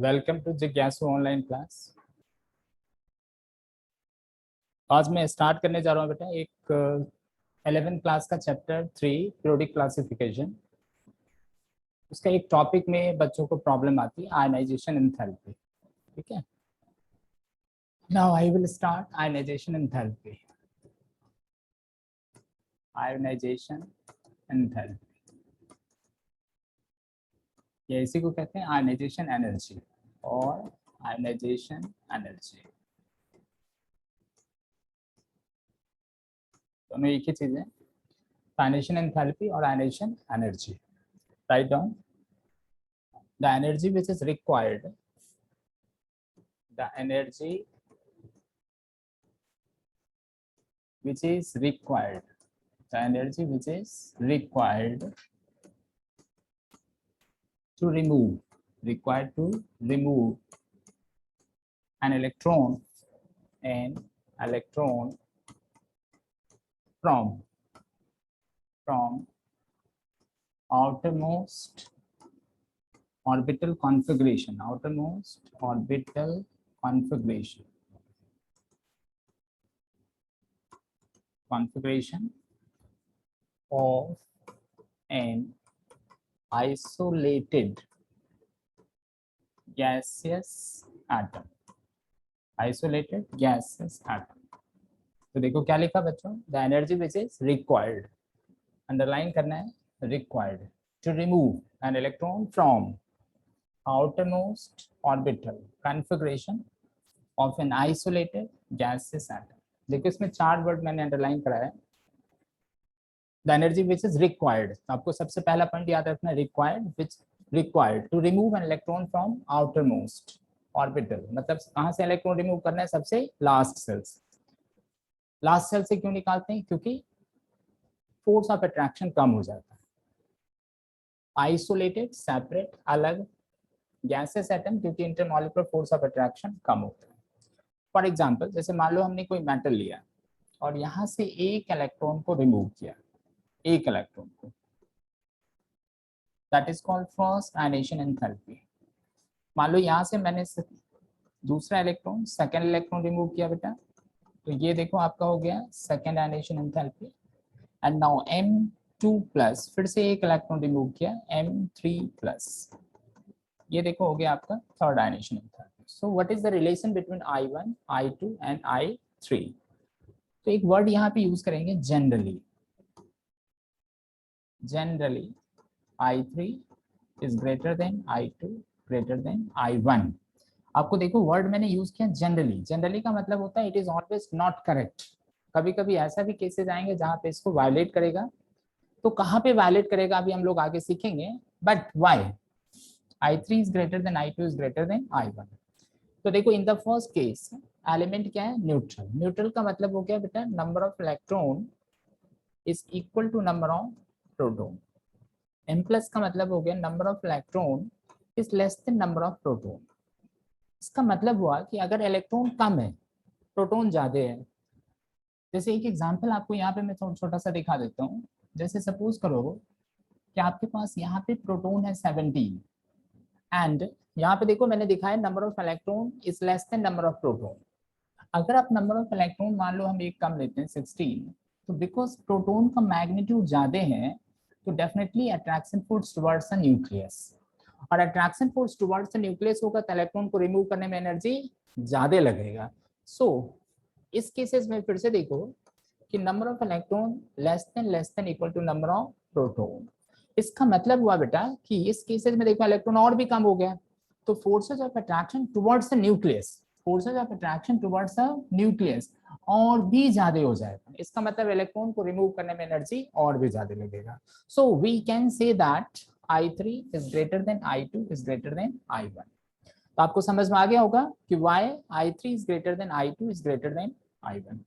Welcome to जिज्ञासु online class. आज मैं स्टार्ट करने जा रहा हूँ बेटा एक 11th क्लास का चैप्टर 3 पीरियोडिक क्लासिफिकेशन। उसका एक टॉपिक में बच्चों को प्रॉब्लम आती है आयनाइजेशन एंथैल्पी। ठीक है, now I will start ionization enthalpy. Ionization enthalpy या इसी को कहते हैं आयनाइजेशन एनर्जी और आयनाइजेशन एनर्जी, दोनों एक ही चीज है। आयनाइजेशन एंथैल्पी और ionization energy. Right down the energy which is required, the energy which is required, the energy which is required to remove, an electron from outermost orbital configuration, of an isolated gaseous atom, तो देखो क्या लिखा बच्चों, the energy which is required, underline करना है, required to remove an electron from outermost orbital configuration of an isolated gaseous atom। देखो इसमें 4 word मैंने अंडरलाइन कराया है। The energy which is required, आपको सबसे पहला पॉइंट याद रखना है, required to remove an electron from outermost orbital, मतलब कहां से इलेक्ट्रॉन रिमूव करना है, सबसे लास्ट सेल से क्यों निकालते हैं, क्योंकि फोर्स ऑफ अट्रैक्शन कम हो जाता है। आइसोलेटेड सेपरेट अलग, गैसेस एटम क्योंकि इंटरमॉलिक्यूलर फोर्स ऑफ अट्रैक्शन कम होता है। फॉर एग्जांपल जैसे मान लो हमने कोई मेटल लिया और यहाँ से एक इलेक्ट्रॉन को रिमूव किया, एक इलेक्ट्रॉन को, that is called first ionization enthalpy. मान लो यहाँ से मैंने दूसरा इलेक्ट्रॉन, सेकेंड इलेक्ट्रॉन रिमूव किया बेटा, तो ये देखो आपका हो गया second ionization enthalpy. And now M2 plus, फिर से एक इलेक्ट्रॉन रिमूव किया, M3 प्लस, ये देखो हो गया आपका third ionization enthalpy. So what is the relation between I1, I2 and I3? तो एक वर्ड यहाँ पे यूज करेंगे generally I3 is greater than I2 greater than I1। आपको देखो वर्ड मैंने यूज किया जनरली का मतलब होता है it is always not correct. कभी कभी ऐसा भी केसेस आएंगे जहाँ पे इसको वायलेट करेगा, तो कहाँ पे वायलेट करेगा अभी हम लोग आगे सीखेंगे, but why I3 is greater than I2 is greater than I1। तो देखो in the first case element क्या है, न्यूट्रल का मतलब हो गया बेटा number of electron is equal to number of proton. M plus का मतलब हो गया number of electron is less than number of proton. इसका मतलब हुआ कि अगर इलेक्ट्रॉन कम है प्रोटॉन ज्यादा है। जैसे एक एग्जांपल आपको यहाँ पे मैं छोटा सा दिखा देता हूँ। जैसे सपोज करो कि आपके पास यहाँ पे प्रोटॉन है 17 एंड यहाँ पे देखो मैंने दिखाया number of electron is less than number of proton. अगर आप नंबर ऑफ इलेक्ट्रॉन मान लो हम एक कम लेते हैं 16, तो बिकॉज प्रोटॉन का मैग्नीट्यूड ज्यादा है तो definitely attraction force towards the nucleus, और attraction force towards the nucleus होगा तो इलेक्ट्रॉन को रिमूव करने में एनर्जी ज्यादा लगेगा। सो इस केसेस में फिर से देखो कि number of electron less than equal to number of proton. इसका मतलब हुआ बेटा कि इस केसेस में देखो इलेक्ट्रॉन और भी कम हो गया, तो forces of attraction towards the nucleus और भी ज्यादा हो जाएगा। इसका मतलब इलेक्ट्रॉन को रिमूव करने में एनर्जी और भी ज्यादा लगेगा। So we can say that I3 is greater than I2 is greater than I1। तो आपको समझ में आ गया होगा कि why I3 is greater than I2 is greater than I1।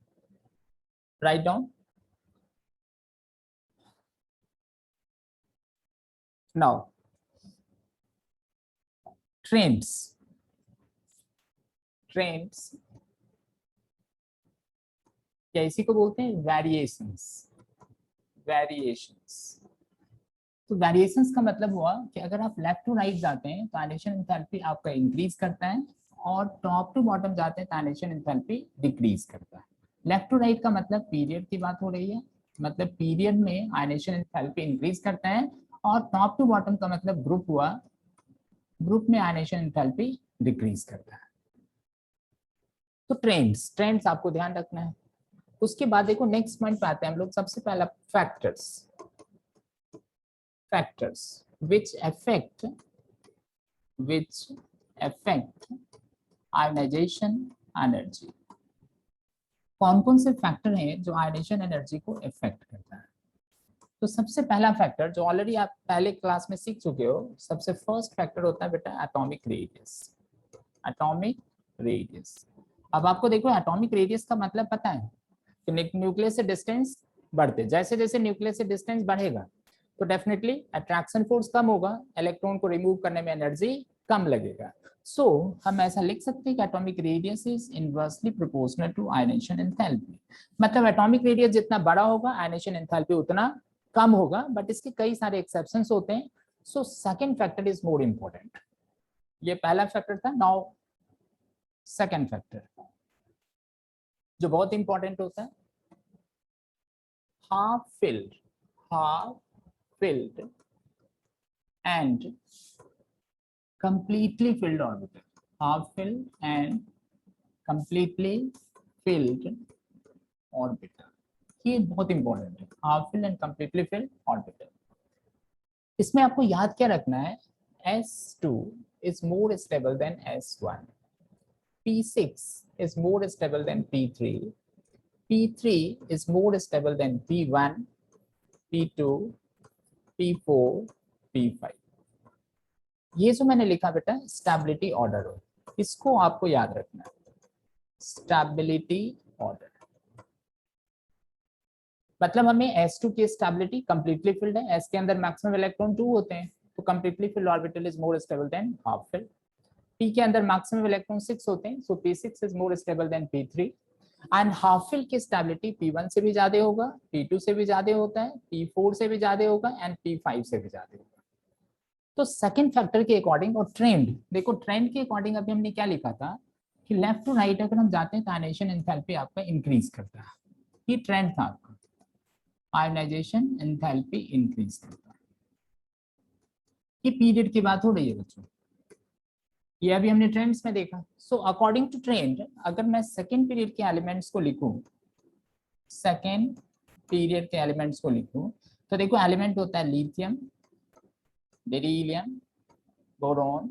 Write down. Now, trends क्या इसी को बोलते हैं वेरिएशंस। तो वेरिएशंस का मतलब हुआ कि अगर आप लेफ्ट टू राइट जाते हैं तो आयनेशन एंथैल्पी आपका इंक्रीज करता है, और टॉप टू बॉटम जाते हैं तो आयनेशन एंथैल्पी डिक्रीज करता है। लेफ्ट टू राइट का मतलब पीरियड की बात हो रही है, मतलब पीरियड में आयनेशन एंथैल्पी इंक्रीज करता है, और टॉप टू बॉटम का मतलब ग्रुप हुआ, ग्रुप में आयनेशन एंथैल्पी डिक्रीज करता है। तो ट्रेंड्स ट्रेंड्स आपको ध्यान रखना है। उसके बाद देखो नेक्स्ट पॉइंट पे आते हैं हम लोग। सबसे पहला factors, factors which affect ionization energy. कौन कौन से फैक्टर हैं जो आयनाइजेशन एनर्जी को इफेक्ट करता है? तो सबसे पहला फैक्टर जो ऑलरेडी आप पहले क्लास में सीख चुके हो, सबसे फर्स्ट फैक्टर होता है बेटा एटॉमिक रेडियस। Atomic radius. अब आपको देखो एटॉमिक रेडियस का मतलब पता है कि न्यूक्लियस से डिस्टेंस बढ़ते, जैसे जैसे न्यूक्लियस से डिस्टेंस बढ़ेगा तो डेफिनेटली अट्रैक्शन फोर्स कम होगा, इलेक्ट्रॉन को रिमूव करने में एनर्जी कम लगेगा। सो हम ऐसा लिख सकते हैं कि atomic radius is inversely proportional to ionization enthalpy. मतलब एटॉमिक रेडियस जितना बड़ा होगा आयनेशन एंथैल्पी उतना कम होगा, बट इसके कई सारे एक्सेप्शंस होते हैं। So second factor is more important. ये पहला फैक्टर था। नाउ सेकंड फैक्टर जो बहुत इंपॉर्टेंट होता है, half filled and completely filled orbital. Half filled and completely filled orbital, ये बहुत इंपॉर्टेंट है। Half filled and completely filled orbital. इसमें आपको याद क्या रखना है, S2 is more stable than S1, P6 is more stable than P3, P3 is more stable than P1, P2, P4, P5। ये जो मैंने लिखा बेटा स्टेबिलिटी ऑर्डर हो, इसको आपको याद रखना है। स्टेबिलिटी ऑर्डर मतलब हमें S2 की स्टेबिलिटी कंप्लीटली फिल्ड है, S के अंदर मैक्सिमम इलेक्ट्रॉन 2 होते हैं, तो completely filled orbital is more stable than half filled. P के अंदर मैक्सिमम इलेक्ट्रॉन 6 होते हैं, सो P6 is more stable then P3। And half filled की स्टेबिलिटी P1 से भी ज्यादा होगा, P2 से भी ज्यादा होता है, P4 से भी ज्यादा होगा एंड P5 से भी ज्यादा होगा। तो सेकंड फैक्टर के अकॉर्डिंग, और ट्रेंड देखो, ट्रेंड के अकॉर्डिंग अभी हमने क्या लिखा था कि लेफ्ट टू राइट अगर हम जाते हैं तो आयनाइजेशन एंथैल्पी आपका इंक्रीज करता है। ये ट्रेंड था आपका, आयनाइजेशन एंथैल्पी इंक्रीज करता है। ये पीरियड की बात हो रही है बच्चों, ये अभी हमने ट्रेंड्स में देखा। सो अकॉर्डिंग टू ट्रेंड अगर मैं सेकेंड पीरियड के एलिमेंट्स को लिखूं, सेकेंड पीरियड के एलिमेंट्स को लिखूं, तो देखो एलिमेंट होता है lithium, beryllium, boron,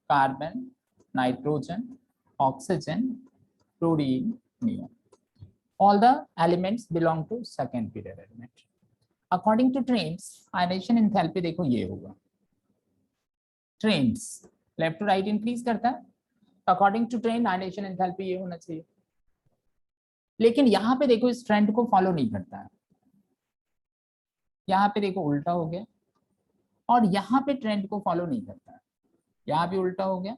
carbon, nitrogen, oxygen, fluorine, neon. All the elements belong to second period element. According to trends, ionization enthalpy देखो ये होगा, trends left to right increase करता है, according to trend ionization enthalpy ये होना चाहिए। लेकिन यहाँ पे देखो इस ट्रेंड को फॉलो नहीं करता है, यहाँ पे देखो उल्टा हो गया, और यहाँ पे ट्रेंड को फॉलो नहीं करता है, यहाँ भी उल्टा हो गया।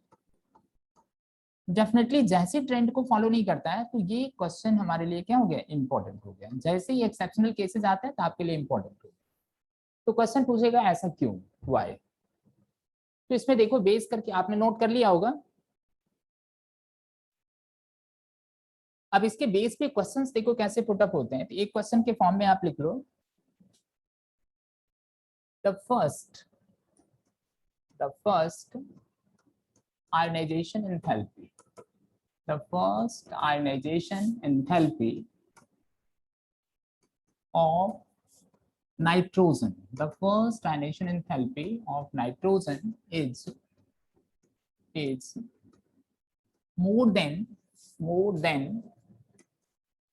डेफिनेटली जैसे ट्रेंड को फॉलो नहीं करता है तो ये क्वेश्चन हमारे लिए क्या हो गया, इंपॉर्टेंट हो गया। जैसे ही एक्सेप्शनल केसेस आते हैं तो आपके लिए इंपॉर्टेंट हो गया। तो क्वेश्चन पूछेगा ऐसा क्यों, व्हाई। तो इसमें देखो बेस करके आपने नोट कर लिया होगा। अब इसके बेस पे क्वेश्चंस देखो कैसे पुट अप होते हैं। तो एक क्वेश्चन के फॉर्म में आप लिख लो, the first ionization enthalpy, the first ionization enthalpy of nitrogen, the first ionization enthalpy of nitrogen is more than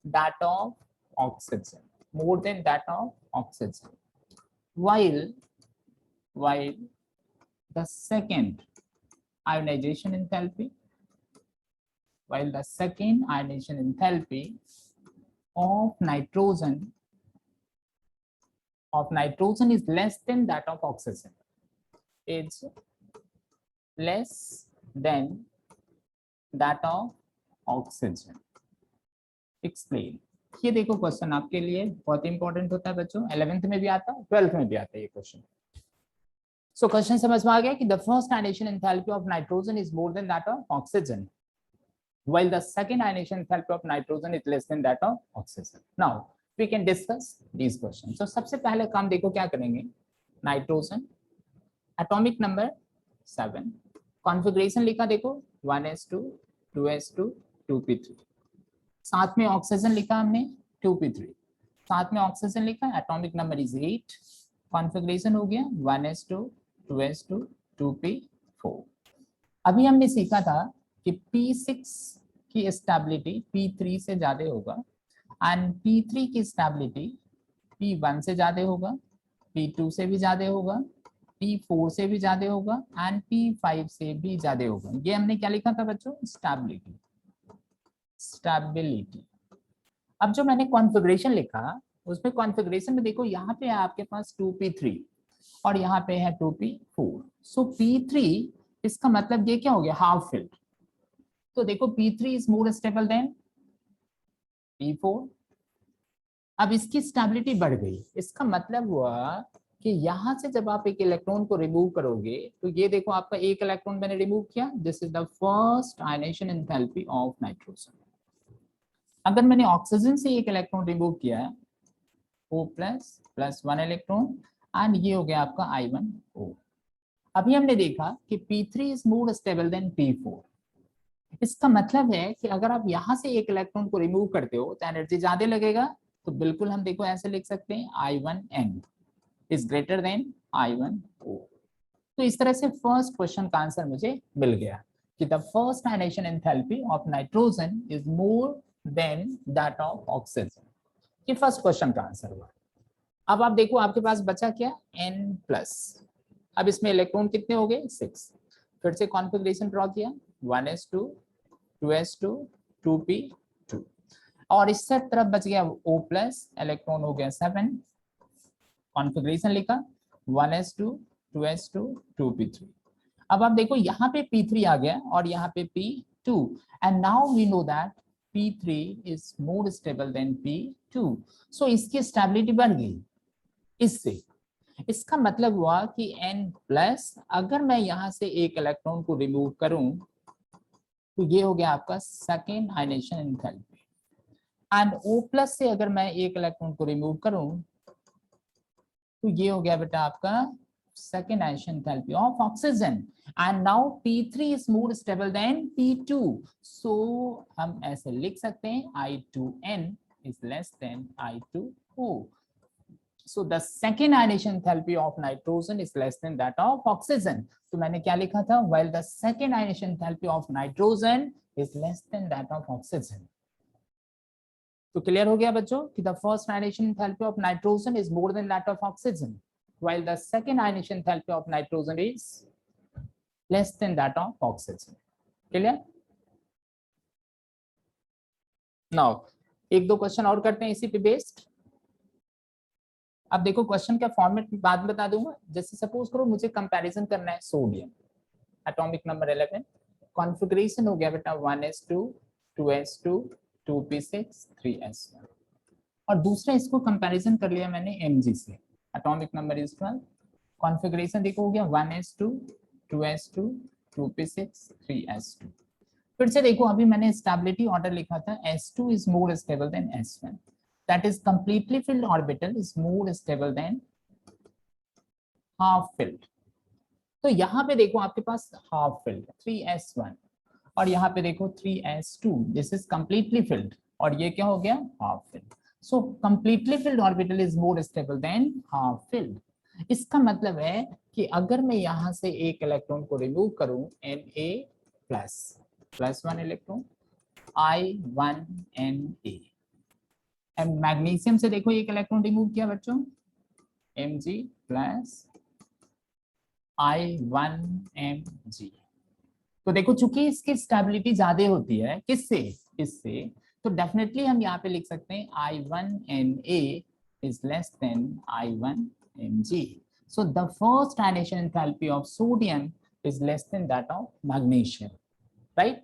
that of oxygen, more than that of oxygen, while the second ionization enthalpy, of nitrogen is less than that of oxygen, is less than that of oxygen. Explain. ये देखो question आपके लिए बहुत important होता है बच्चों, 11th में भी आता है, 12th में भी आता है ये क्वेश्चन। सो क्वेश्चन समझ में आ गया कि the first ionisation enthalpy of nitrogen is more than that of oxygen while the second ionization enthalpy of nitrogen is less than that of oxygen. Now we can discuss these questions. So सबसे पहले काम देखो क्या करेंगे, nitrogen atomic number 7, configuration लिखा देखो 1s2 2s2 2p3, साथ में ऑक्सीजन लिखा हमने 2p3, साथ में ऑक्सीजन लिखा, एटॉमिक नंबर इज 8, कॉन्फ़िगरेशन हो गया 1s2 2s2 2p4। अभी हमने सीखा था कि P6 की स्टेबिलिटी P3 से ज्यादा होगा एंड P3 की स्टेबिलिटी P1 से ज्यादा होगा, P2 से भी ज्यादा होगा, P4 से भी ज्यादा होगा एंड P5 से भी ज्यादा होगा। ये हमने क्या लिखा था बच्चों, स्टेबिलिटी, स्टेबिलिटी। अब जो मैंने कॉन्फ़िगरेशन लिखा उसमें कॉन्फ़िगरेशन में देखो यहाँ पे है आपके पास 2p3 और यहाँ पे है 2p4। सो P3 इसका मतलब ये क्या हो गया, हाफ फिल्ड। तो देखो P3 is more stable then P4। अब इसकी स्टेबिलिटी बढ़ गई, इसका मतलब हुआ कि यहां से जब आप एक इलेक्ट्रॉन को रिमूव करोगे तो ये देखो आपका एक इलेक्ट्रॉन मैंने रिमूव किया, this is the first ionisation enthalpy of nitrogen. अगर मैंने ऑक्सीजन से एक इलेक्ट्रॉन रिमूव किया है O प्लस 1 इलेक्ट्रॉन एंड ये हो गया आपका I1O। अभी हमने देखा कि P3 is more stable then P4। इसका मतलब है कि अगर आप यहां से एक इलेक्ट्रॉन को रिमूव करते हो तो एनर्जी ज्यादा लगेगा, तो बिल्कुल हम देखो ऐसे लिख सकते हैं I1N is greater then I1O। तो इस तरह से फर्स्ट क्वेश्चन का आंसर मुझे मिल गया कि the first ionisation enthalpy of nitrogen is more than that of oxygen. ये फर्स्ट क्वेश्चन का आंसर हुआ। अब आप देखो आपके पास बचा क्या, N+। अब इसमें इलेक्ट्रॉन कितने हो गए, 6। फिर से कॉन्फ़िगरेशन ड्रॉ किया 1s2 2s2 2p2 और इस तरफ बच गया O प्लस, इलेक्ट्रॉन हो गया 7, कॉन्फ़िगरेशन लिखा 1s2 2s2 2p3। अब आप देखो यहाँ पे P3 आ गया और यहाँ पे P2 and now we know that P3 is more stable than P2। So इसकी स्टेबिलिटी बढ़ गई इससे। इसका मतलब हुआ कि N+, अगर मैं यहाँ से एक इलेक्ट्रॉन को रिमूव करूं तो ये हो गया आपका second ionisation enthalpy and O+ से अगर मैं एक इलेक्ट्रॉन को रिमूव करूं तो ये हो गया बेटा आपका second ionisation enthalpy of oxygen and now P3 is more stable than P2। सो हम ऐसे लिख सकते हैं I2N is less then I2O। So the second ionization enthalpy of nitrogen is less than that of oxygen. तो मैंने क्या लिखा था, while the second ionization enthalpy of nitrogen is less than that of oxygen. तो clear हो गया बच्चों कि the first ionization enthalpy of nitrogen is more than that of oxygen, while the second ionization enthalpy of nitrogen is less than that of oxygen. Clear? Now एक दो question और करते हैं इसी पे बेस्ड। अब देखो क्वेश्चन का फॉर्मेट बाद में बता दूंगा। जैसे सपोज करो मुझे कंपैरिजन करना है सोडियम, एटॉमिक नंबर 11, कॉन्फ़िगरेशन हो गया बेटा 1s2 2s2 2p6 3s1 और दूसरा इसको कंपैरिजन कर लिया मैंने Mg से, एटॉमिक नंबर इज 12, कॉन्फ़िगरेशन देखो हो गया 1s2 2s2 2p6 3s2। फिर से देखो अभी मैंने स्टेबिलिटी ऑर्डर लिखा था S2 is more stable then S1, that is completely filled orbital is more stable than half filled। तो यहाँ पे देखो आपके पास half filled 3s1 और यहाँ पे देखो 3s2, this is completely filled और ये क्या हो गया, half filled। so completely filled orbital is more stable than half filled। इसका मतलब है कि अगर मैं यहाँ से एक इलेक्ट्रॉन को रिमूव करूं Na++1 इलेक्ट्रॉन I1Na, मैग्नीशियम से देखो एक इलेक्ट्रॉन रिमूव किया बच्चों Mg प्लस I1Mg। तो देखो चूंकि इसकी स्टेबिलिटी ज्यादा होती है किससे, इससे, तो डेफिनेटली हम यहाँ पे लिख सकते हैं I1Na is less than I1Mg। So the first ionization enthalpy of sodium is less than that of magnesium, right?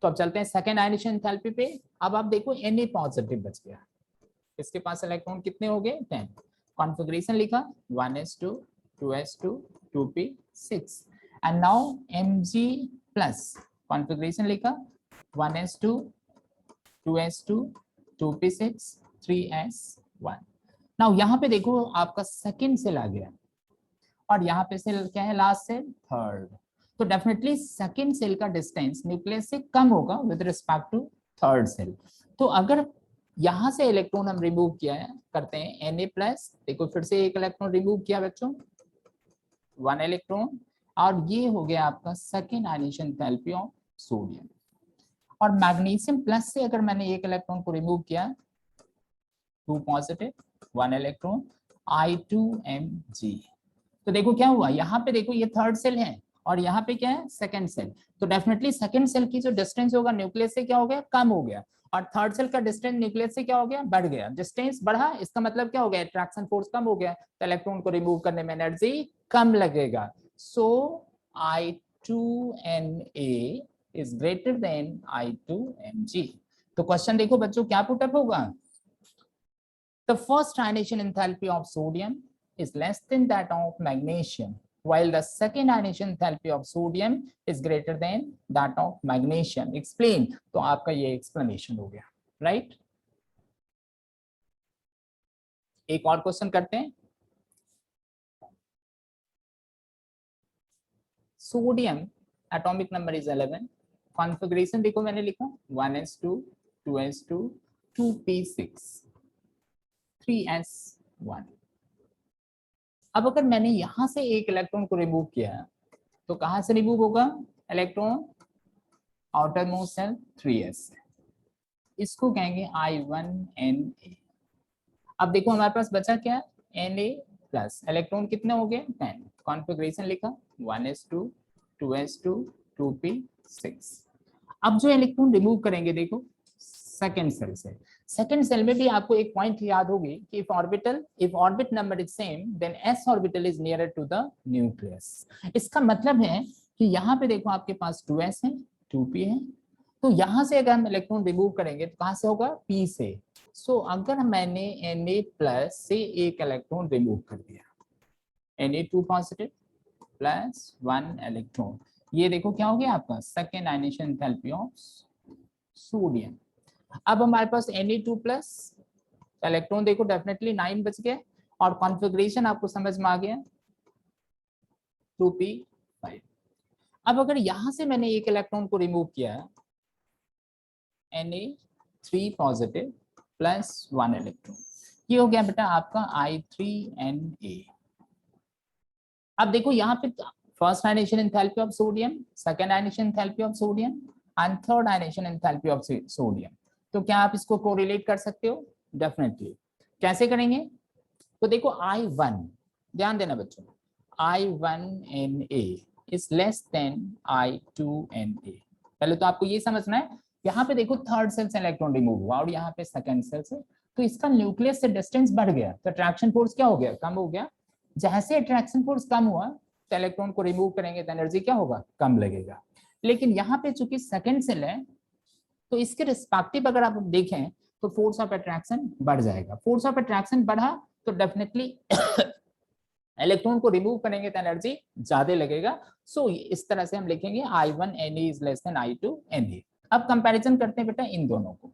तो अब चलते हैं सेकेंड आयनेशन एंथैल्पी पे। अब आप देखो Na पॉजिटिव बच गया, इसके पास इलेक्ट्रॉन कितने हो गए 10, कॉन्फ़िगरेशन लिखा 1s2 2s2 2p6 and now Mg plus configuration लिखा 1s2 2s2 2p6 3s1। Now यहाँ पे देखो आपका सेकंड सेल आ गया और यहाँ पे सेल क्या है, लास्ट सेल थर्ड। तो डेफिनेटली सेकंड सेल का डिस्टेंस न्यूक्लियस से कम होगा with respect to third shell. तो अगर यहाँ से इलेक्ट्रॉन हम रिमूव किया है करते हैं Na+, देखो फिर से एक इलेक्ट्रॉन रिमूव किया बच्चों, 1 इलेक्ट्रॉन, और ये हो गया आपका second ionization enthalpy of sodium. और मैग्नीशियम प्लस से अगर मैंने एक इलेक्ट्रॉन को रिमूव किया 2 पॉजिटिव 1 इलेक्ट्रॉन I2Mg। तो देखो क्या हुआ, यहाँ पे देखो ये थर्ड सेल है और यहाँ पे क्या है सेकंड सेल। तो डेफिनेटली सेकंड सेल की जो डिस्टेंस होगा न्यूक्लियस से क्या हो गया, कम हो गया, और थर्ड सेल का डिस्टेंस न्यूक्लियस से क्या हो गया, बढ़ गया। डिस्टेंस बढ़ा इसका मतलब क्या हो गया, अट्रैक्शन फोर्स कम हो गया, तो इलेक्ट्रॉन को रिमूव करने में एनर्जी कम लगेगा। So I2Na is greater than I2Mg। तो क्वेश्चन देखो बच्चों क्या पुटअप होगा, the first ionization enthalpy of sodium is less than that of magnesium, while the second ionization enthalpy of sodium is greater than that of magnesium. Explain। तो आपका ये explanation हो गया, right? एक और क्वेश्चन करते हैं। Sodium atomic number is 11, configuration देखो मैंने लिखा 1s2 2s2 2p6 3s1। अब अगर मैंने यहां से एक इलेक्ट्रॉन को रिमूव किया तो कहां से रिमूव होगा, electron outer most shell 3s, इसको कहेंगे I1Na। अब देखो हमारे पास बचा क्या, Na+, इलेक्ट्रॉन कितने हो गए 10, कॉन्फ़िगरेशन लिखा 1s2 2s2 2p6। अब जो इलेक्ट्रॉन रिमूव करेंगे देखो सेकेंड सेल से, सेकेंड सेल में भी आपको एक पॉइंट याद होगी कि if orbit number is same then s orbital is nearer to the nucleus। इसका मतलब है कि यहाँ पे देखो आपके पास 2s है 2p है, तो यहाँ से अगर हम इलेक्ट्रॉन रिमूव करेंगे तो कहाँ से होगा, p से। सो अगर मैंने Na+ से एक इलेक्ट्रॉन रिमूव कर दिया, Na2 पॉजिटिव प्लस 1 इलेक्ट्रॉन, ये देखो क्या हो गया आपका second ionization enthalpy of sodium. अब हमारे पास Na2+ इलेक्ट्रॉन देखो डेफिनेटली 9 बच गए, और कॉन्फ़िगरेशन आपको समझ में आ गया 2p5। अब अगर यहां से मैंने एक इलेक्ट्रॉन को रिमूव किया Na3 पॉजिटिव प्लस 1 इलेक्ट्रॉन, ये हो गया बेटा आपका I3Na। अब देखो यहाँ पे first ionization enthalpy of sodium, second ionization enthalpy of sodium and third ionization enthalpy of sodium. तो क्या आप इसको कोरिलेट कर सकते हो, डेफिनेटली। कैसे करेंगे, तो देखो I1, ध्यान देना बच्चों, I1Na is less then I2Na। पहले तो आपको ये समझना है, यहाँ पे देखो थर्ड सेल से इलेक्ट्रॉन रिमूव हुआ और यहाँ पे सेकंड सेल से, तो इसका न्यूक्लियस से डिस्टेंस बढ़ गया, तो अट्रैक्शन फोर्स क्या हो गया, कम हो गया। जैसे अट्रैक्शन फोर्स कम हुआ तो इलेक्ट्रॉन को रिमूव करेंगे तो एनर्जी क्या होगा, कम लगेगा। लेकिन यहाँ पे चूंकि सेकंड सेल है तो इसके रिस्पेक्टिव अगर आप देखें तो फोर्स ऑफ अट्रैक्शन बढ़ जाएगा, फोर्स ऑफ अट्रैक्शन बढ़ा तो डेफिनेटली इलेक्ट्रॉन को रिमूव करेंगे तो एनर्जी ज्यादा लगेगा। सो इस तरह से हम लिखेंगे I1Na is less then I2Na। अब कंपैरिजन करते हैं बेटा इन दोनों को,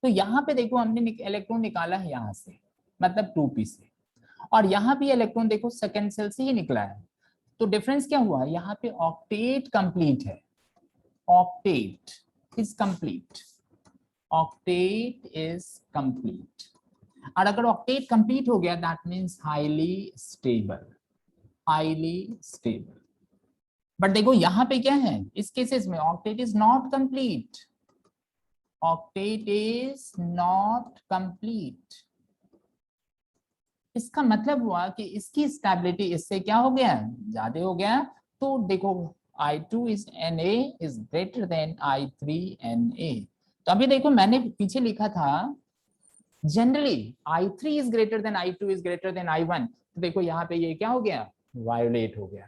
तो यहाँ पे देखो हमने इलेक्ट्रॉन निकाला है यहाँ से, मतलब 2p से, और यहाँ भी इलेक्ट्रॉन देखो सेकेंड सेल से ही निकला है। तो डिफरेंस क्या हुआ, यहाँ पे ऑक्टेट कंप्लीट है, octet is complete, octet is complete. और अगर ऑक्टेट कंप्लीट हो गया that means highly stable, highly stable. But देखो यहाँ पे क्या है, इस केसेस में octet is not complete, octet is not complete. इसका मतलब हुआ कि इसकी स्टेबिलिटी इससे क्या हो गया, ज्यादा हो गया। तो देखो I2Na is greater then I3Na। तो अभी देखो मैंने पीछे लिखा था generally I3 is greater than I2 is greater than I1, तो देखो यहाँ पे ये क्या हो गया, वायोलेट हो गया।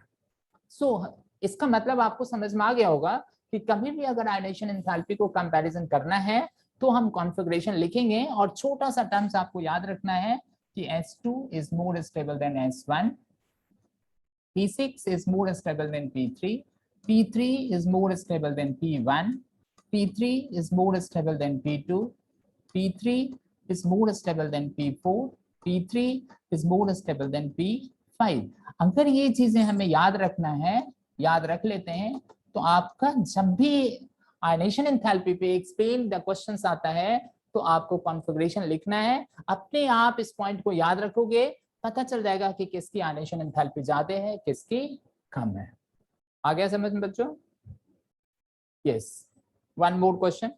सो इसका मतलब आपको समझ में आ गया होगा कि कभी भी अगर आयनाइजेशन एंथैल्पी को कंपैरिजन करना है तो हम कॉन्फ़िगरेशन लिखेंगे, और छोटा सा टर्म्स आपको याद रखना है कि S2 is more stable than S1, P6 is more stable than P3. P3 is more stable than P1. P3 is more stable than P2. P3 is more stable than P4. P3 is more stable than P5. अगर ये चीजें हमें याद रखना है, याद रख लेते हैं, तो आपका जब भी आयनेशन एंथैल्पी पे एक्सप्लेन द क्वेश्चंस आता है तो आपको कॉन्फ़िगरेशन लिखना है। अपने आप इस पॉइंट को याद रखोगे, पता चल जाएगा कि किसकी आयनेशन एंथैल्पी ज्यादा है, किसकी कम है। आ गया समझ में बच्चों? Yes, one more question.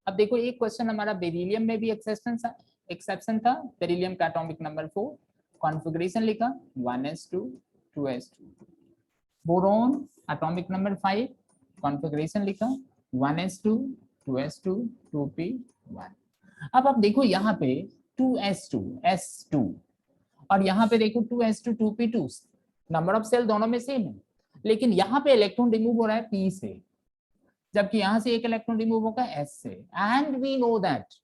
अब देखो एक क्वेश्चन हमारा बेरिलियम में भी एक्सेप्शन था। बेरिलियम का एटॉमिक नंबर 4, कॉन्फ़िगरेशन लिखा 1s2 2s2। Boron atomic number 5, configuration लिखा 1s2 2s2 2p1। अब आप देखो यहाँ पे 2s2 s2 और यहाँ पे देखो 2s2 2p2, number of cell दोनों में सेम है, लेकिन यहाँ पे इलेक्ट्रॉन रिमूव हो रहा है p से, जबकि यहाँ से एक इलेक्ट्रॉन रिमूव होगा s से। And we know that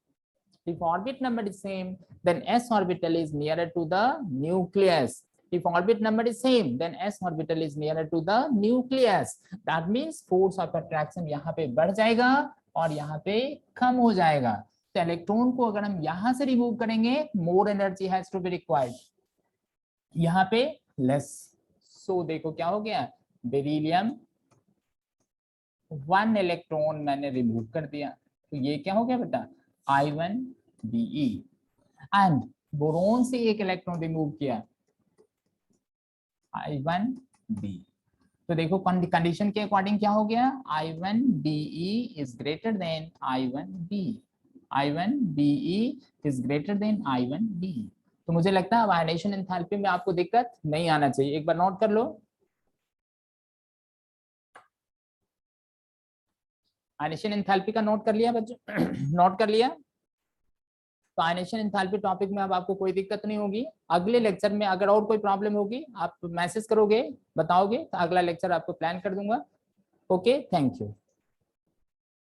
if orbit number is same, then s orbital is nearer to the nucleus. If orbit number is same, then s orbital is nearer to the nucleus. That means force of attraction यहाँ पे बढ़ जाएगा और यहाँ पे कम हो जाएगा। तो इलेक्ट्रॉन को अगर हम यहाँ से रिमूव करेंगे, more energy has to be required, यहाँ पे less। So देखो क्या हो गया, बेरिलियम 1 इलेक्ट्रॉन मैंने रिमूव कर दिया, तो ये क्या हो गया बेटा, I1BE। एंड बोरोन से एक इलेक्ट्रॉन रिमूव किया, I1B। तो देखो कंडीशन के अकॉर्डिंग क्या हो गया, I1BE is greater then I1B, I1BE is greater then I1B। तो मुझे लगता है अब आयनेशन एंथैल्पी में आपको दिक्कत नहीं आना चाहिए। एक बार नोट कर लो, आयनेशन एंथैल्पी का नोट कर लिया बच्चों? नोट कर लिया? तो आयनेशन एंथैल्पी टॉपिक में अब आपको कोई दिक्कत नहीं होगी। अगले लेक्चर में अगर और कोई प्रॉब्लम होगी आप मैसेज करोगे, बताओगे, तो अगला लेक्चर आपको प्लान कर दूंगा। Okay, thank you.